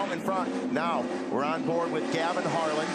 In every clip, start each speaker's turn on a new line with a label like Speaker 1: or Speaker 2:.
Speaker 1: out in front. Now we're on board with Gavin Harlan.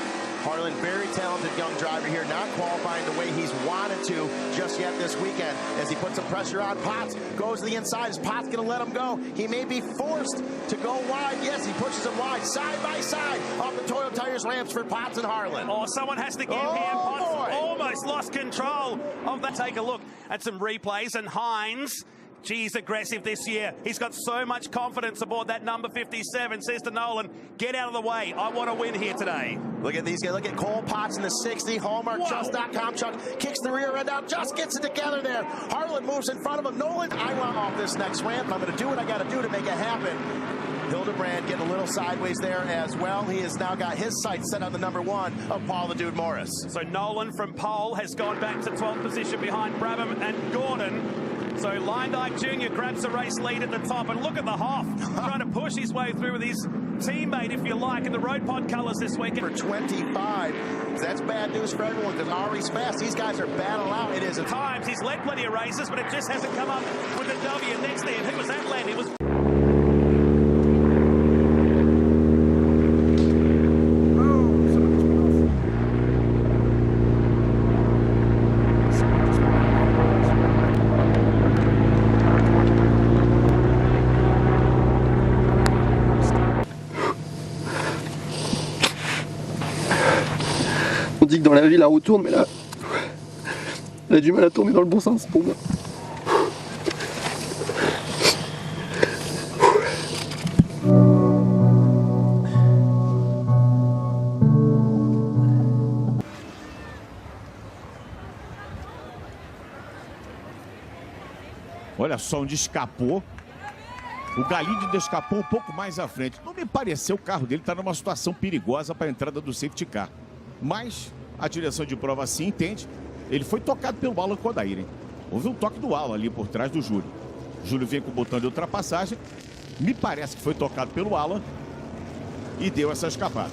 Speaker 1: Harlan, very talented young driver here, not qualifying the way he's wanted to just yet this weekend as he puts some pressure on Potts. Goes to the inside. Is Potts going to let him go? He may be forced to go wide. Yes, he pushes him wide, side by side, off the Toyo Tires ramps for Potts and Harlan.
Speaker 2: Oh, someone has to get here. Potts almost lost control of that. Take a look at some replays, and Hines, he's aggressive this year. He's got so much confidence aboard that number 57. Says to Nolan, get out of the way. I want to win here today.
Speaker 1: Look at these guys. Look at Cole Potts in the 60. Hallmark Just.com Chuck kicks the rear end out. Just gets it together there. Harlan moves in front of him. Nolan, I want off this next ramp. I'm going to do what I got to do to make it happen. Hildebrand getting a little sideways there as well. He has now got his sights set on the number 1 of Paul the Dude Morris.
Speaker 2: So Nolan from pole has gone back to 12th position behind Brabham and Gordon. So Lyndike Jr. grabs the race lead at the top, and look at the Hoff trying to push his way through with his teammate, if you like, in the road pod colours this weekend.
Speaker 1: For 25, that's bad news for everyone because Ari's fast. These guys are battle out. It is at
Speaker 2: times. He's led plenty of races, but it just hasn't come up with the W next there. Who was that led? It was...
Speaker 3: On dit que dans la vie la roue tourne, mais là, elle a du mal à tourner dans le bon sens pour moi.
Speaker 4: Olha só onde escapou. O Galídio escapou um pouco mais à frente. Não me pareceu o carro dele estar numa situação perigosa para a entrada do safety car. Mas a direção de prova sim entende. Ele foi tocado pelo Alan Kodair, hein? Houve um toque do Alan ali por trás do Júlio. O Júlio vem com o botão de ultrapassagem. Me parece que foi tocado pelo Alan e deu essa escapada.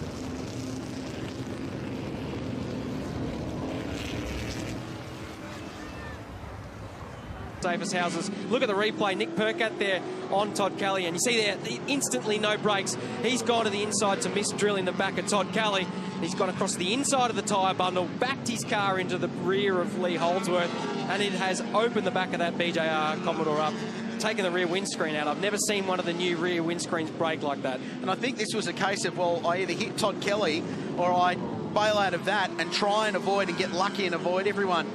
Speaker 5: Davis houses. Look at the replay. Nick Percat there on Todd Kelly, and you see there instantly no brakes. He's gone to the inside to miss drilling the back of Todd Kelly. He's gone across the inside of the tyre bundle, backed his car into the rear of Lee Holdsworth, and it has opened the back of that BJR Commodore up, taking the rear windscreen out. I've never seen one of the new rear windscreens break like that.
Speaker 6: And I think this was a case of, well, I either hit Todd Kelly or I bail out of that and try and avoid and get lucky and avoid everyone.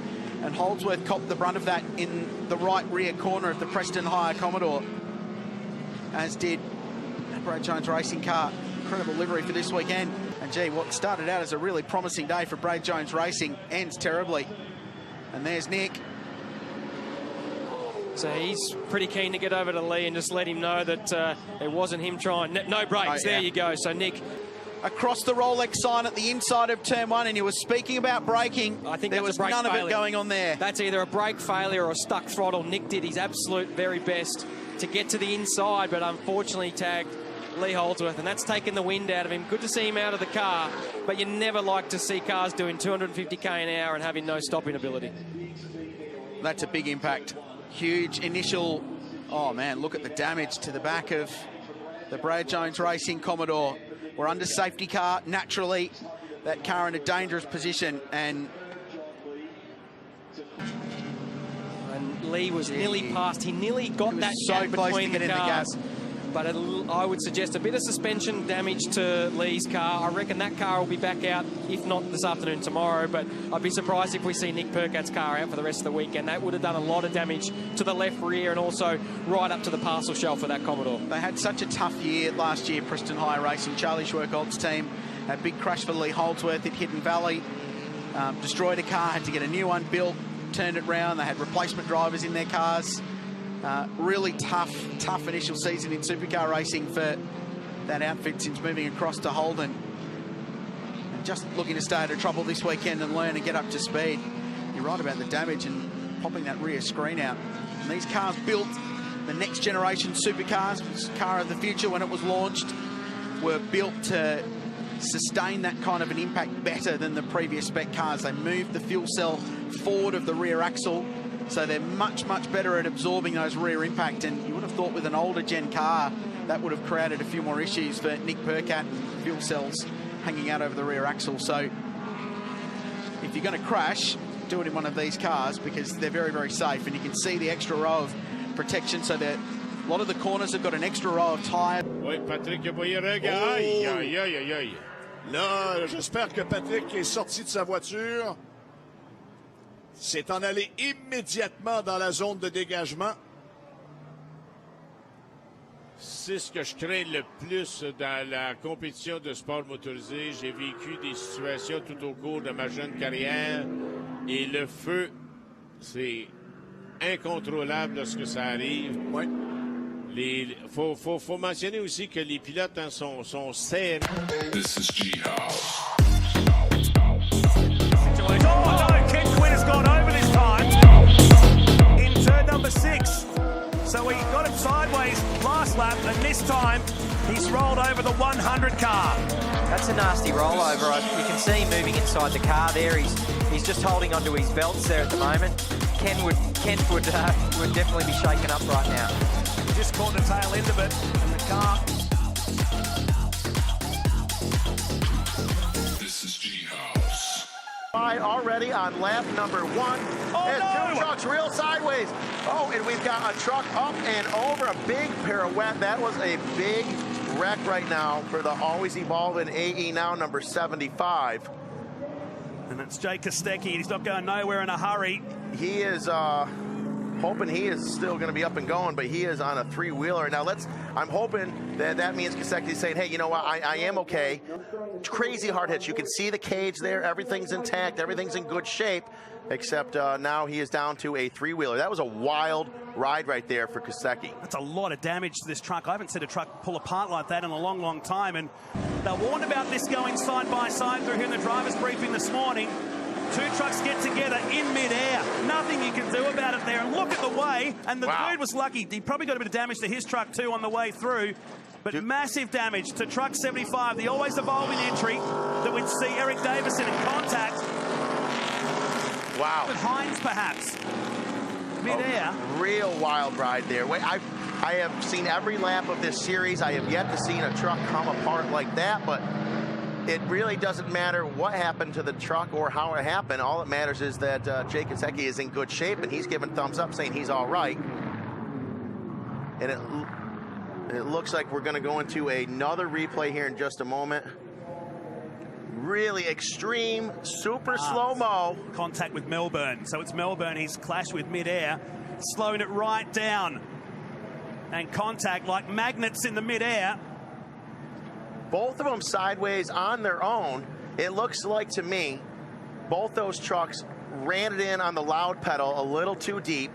Speaker 6: And Holdsworth copped the brunt of that in the right rear corner of the Preston Hire Commodore, as did Brad Jones Racing car. Incredible livery for this weekend. And gee, what started out as a really promising day for Brad Jones Racing ends terribly. And there's Nick.
Speaker 5: So he's pretty keen to get over to Lee and just let him know that it wasn't him trying. No brakes.
Speaker 6: Oh, yeah.
Speaker 5: There you go. So Nick,
Speaker 6: across the Rolex sign at the inside of turn 1, and he was speaking about braking.
Speaker 5: I think
Speaker 6: there was none of it going on there.
Speaker 5: That's either a brake failure or a stuck throttle. Nick did his absolute very best to get to the inside, but unfortunately tagged Lee Holdsworth, and that's taken the wind out of him. Good to see him out of the car, but you never like to see cars doing 250k an hour and having no stopping ability.
Speaker 6: That's a big impact. Huge initial... Oh, man, look at the damage to the back of the Brad Jones Racing Commodore. We're under safety car. Naturally, that car in a dangerous position, and
Speaker 5: Lee was nearly past. He nearly got that gap between the cars. But I would suggest a bit of suspension damage to Lee's car. I reckon that car will be back out, if not this afternoon, tomorrow. But I'd be surprised if we see Nick Percat's car out for the rest of the weekend. That would have done a lot of damage to the left rear and also right up to the parcel shelf for that Commodore.
Speaker 6: They had such a tough year last year, Preston Hire Racing. Charlie Schwerkold's team, a big crash for Lee Holdsworth at Hidden Valley. Destroyed a car, had to get a new one built, turned it round. They had replacement drivers in their cars. Really tough initial season in supercar racing for that outfit since moving across to Holden. And just looking to stay out of trouble this weekend and learn and get up to speed. You're right about the damage and popping that rear screen out. And these cars built, the next generation supercars, car of the future when it was launched, were built to sustain that kind of an impact better than the previous spec cars. They moved the fuel cell forward of the rear axle, so they're much better at absorbing those rear impact. And you would have thought with an older gen car that would have created a few more issues for Nick Percat, fuel cells hanging out over the rear axle. So if you're going to crash, do it in one of these cars because they're very, very safe. And you can see the extra row of protection. So that a lot of the corners have got an extra row of tyres.
Speaker 7: Oui, Patrick Boyer-Reg. Aïe, aïe, aïe, aïe, aïe. Là, j'espère que Patrick est sorti de sa voiture. C'est en allé immédiatement dans la zone de dégagement. C'est ce que je crains le plus dans la compétition de sport motorisé. J'ai vécu des situations tout au cours de ma jeune carrière et le feu, c'est incontrôlable lorsque ça arrive.
Speaker 6: Ouais.
Speaker 7: Faut mentionner aussi que les pilotes sont serrés.
Speaker 8: This is G-House.
Speaker 2: Oh no, Ken Quinn has gone over this time in turn number 6. So he got him sideways last lap, and this time he's rolled over the 100 car.
Speaker 9: That's a nasty rollover. You can see him moving inside the car there. He's just holding onto his belts there at the moment. Ken would definitely be shaken up right now.
Speaker 2: He just caught the tail end of it, and the car.
Speaker 8: This is G-House.
Speaker 1: Already on lap number 1.
Speaker 2: Oh,
Speaker 1: Two trucks real sideways. Oh, and we've got a truck up and over, a big pirouette. That was a big wreck right now for the always evolving AE now number 75.
Speaker 2: And it's Jake Kostecki. He's not going nowhere in a hurry.
Speaker 1: He is hoping he is still going to be up and going, but he is on a 3-wheeler. Now I'm hoping that means Kostecki's saying, hey, you know what, I am okay. Crazy hard hits. You can see the cage there. Everything's intact. Everything's in good shape, except now he is down to a 3-wheeler. That was a wild ride right there for Kostecki.
Speaker 2: That's a lot of damage to this truck. I haven't seen a truck pull apart like that in a long, long time. And they're warned about this going side by side through here in the driver's briefing this morning. Two trucks get together in midair. Nothing you can do about it there. And look at the way. And the dude was lucky. He probably got a bit of damage to his truck too on the way through. But massive damage to truck 75, the always evolving entry that we'd see Eric Davison in contact.
Speaker 1: Wow.
Speaker 2: With Hines, perhaps. Midair.
Speaker 1: Real wild ride there. I have seen every lap of this series. I have yet to see a truck come apart like that, but it really doesn't matter what happened to the truck or how it happened. All that matters is that Jake Kostecki is in good shape, and he's giving thumbs up saying he's all right. And it looks like we're going to go into another replay here in just a moment. Really extreme, super slow-mo.
Speaker 2: Contact with Melbourne. So it's Melbourne he's clashed with midair, slowing it right down. And contact like magnets in the midair.
Speaker 1: Both of them sideways on their own. It looks like to me, both those trucks ran it in on the loud pedal a little too deep.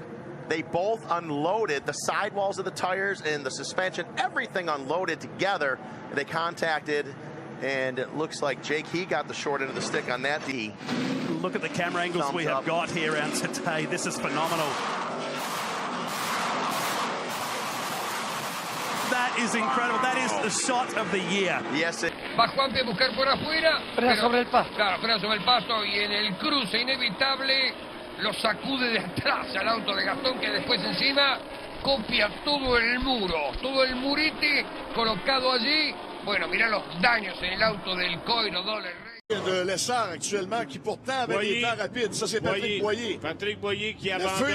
Speaker 1: They both unloaded the sidewalls of the tires and the suspension, everything unloaded together. They contacted, and it looks like Jake, he got the short end of the stick on that D.
Speaker 2: Look at the camera angles we have got here around today. This is phenomenal. That is incredible. That is the shot of the year.
Speaker 1: Yes, it.
Speaker 10: Va Juanpi a buscar por afuera.
Speaker 9: Frena sobre el pasto.
Speaker 10: Claro, frena sobre el pasto y en el cruce inevitable lo sacude de atrás al auto de Gastón, que después encima copia todo el muro, todo el murete colocado allí. Bueno, mirá los daños en el auto del Coiro Dollar.
Speaker 7: De l'essor actuellement qui pourtant avait des temps rapides. Ça, c'est Patrick Boyer. Patrick Boyer qui abandonne.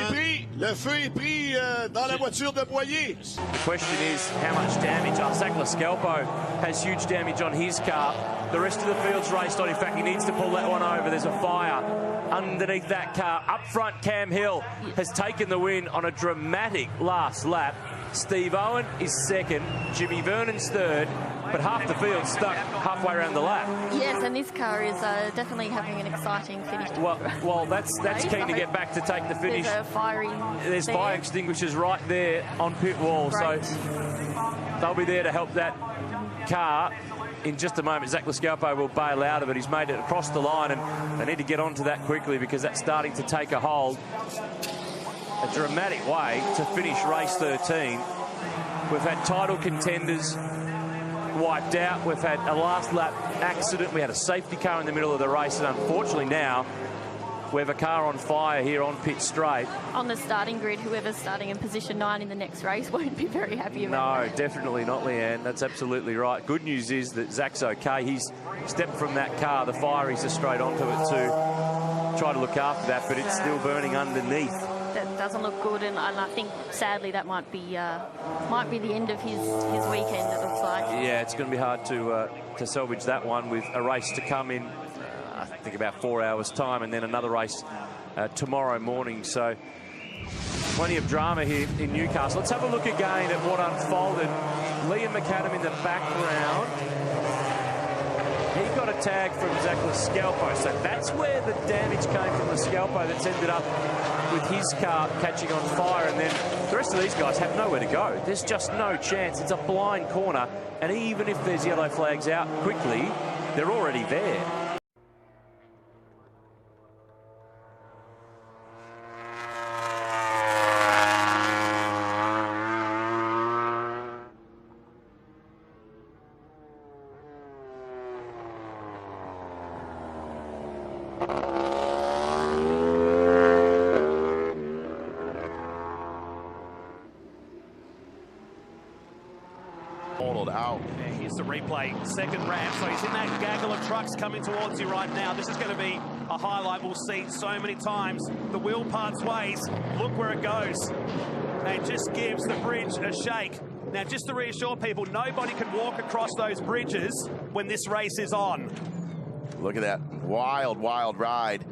Speaker 7: Le feu est pris dans la voiture de Boyer.
Speaker 11: The question is how much damage. Zach Lascalpo has huge damage on his car. The rest of the field's raced on. In fact, he needs to pull that one over. There's a fire underneath that car. Up front, Cam Hill has taken the win on a dramatic last lap. Steve Owen is second. Jimmy Vernon's third. But half the field stuck halfway around the lap.
Speaker 12: Yes, and this car is definitely having an exciting finish.
Speaker 11: Well, that's keen to get back to take the finish. There's fire extinguishers right there on pit wall, so they'll be there to help that car. In just a moment, Zach Lascalpo will bail out of it. He's made it across the line, and they need to get onto that quickly because that's starting to take a hold. A dramatic way to finish race 13. We've had title contenders wiped out. We've had a last lap accident. We had a safety car in the middle of the race, and unfortunately now We have a car on fire here on pit straight.
Speaker 12: On the starting grid, whoever's starting in position 9 in the next race won't be very happy about that.
Speaker 11: No, definitely not, Leanne. That's absolutely right. Good news is that Zach's okay. He's stepped from that car. The fire, he's just straight onto it to try to look after that, but it's still burning underneath.
Speaker 12: That doesn't look good, and I think sadly that might be the end of his weekend. It looks like.
Speaker 11: Yeah, it's going to be hard to salvage that one with a race to come in. I think about 4 hours' time, and then another race tomorrow morning. So plenty of drama here in Newcastle. Let's have a look again at what unfolded. Liam McAdam in the background. He got a tag from Zach Scalpo, so that's where the damage came from the Scalpo that's ended up with his car catching on fire, and then the rest of these guys have nowhere to go. There's just no chance. It's a blind corner, and even if there's yellow flags out quickly, they're already there.
Speaker 1: Out.
Speaker 2: Yeah, here's the replay. Second ramp, so he's in that gaggle of trucks coming towards you right now. This is going to be a highlight we'll see so many times. The wheel parts ways. Look where it goes. And just gives the bridge a shake. Now, just to reassure people, nobody can walk across those bridges when this race is on.
Speaker 1: Look at that wild, wild ride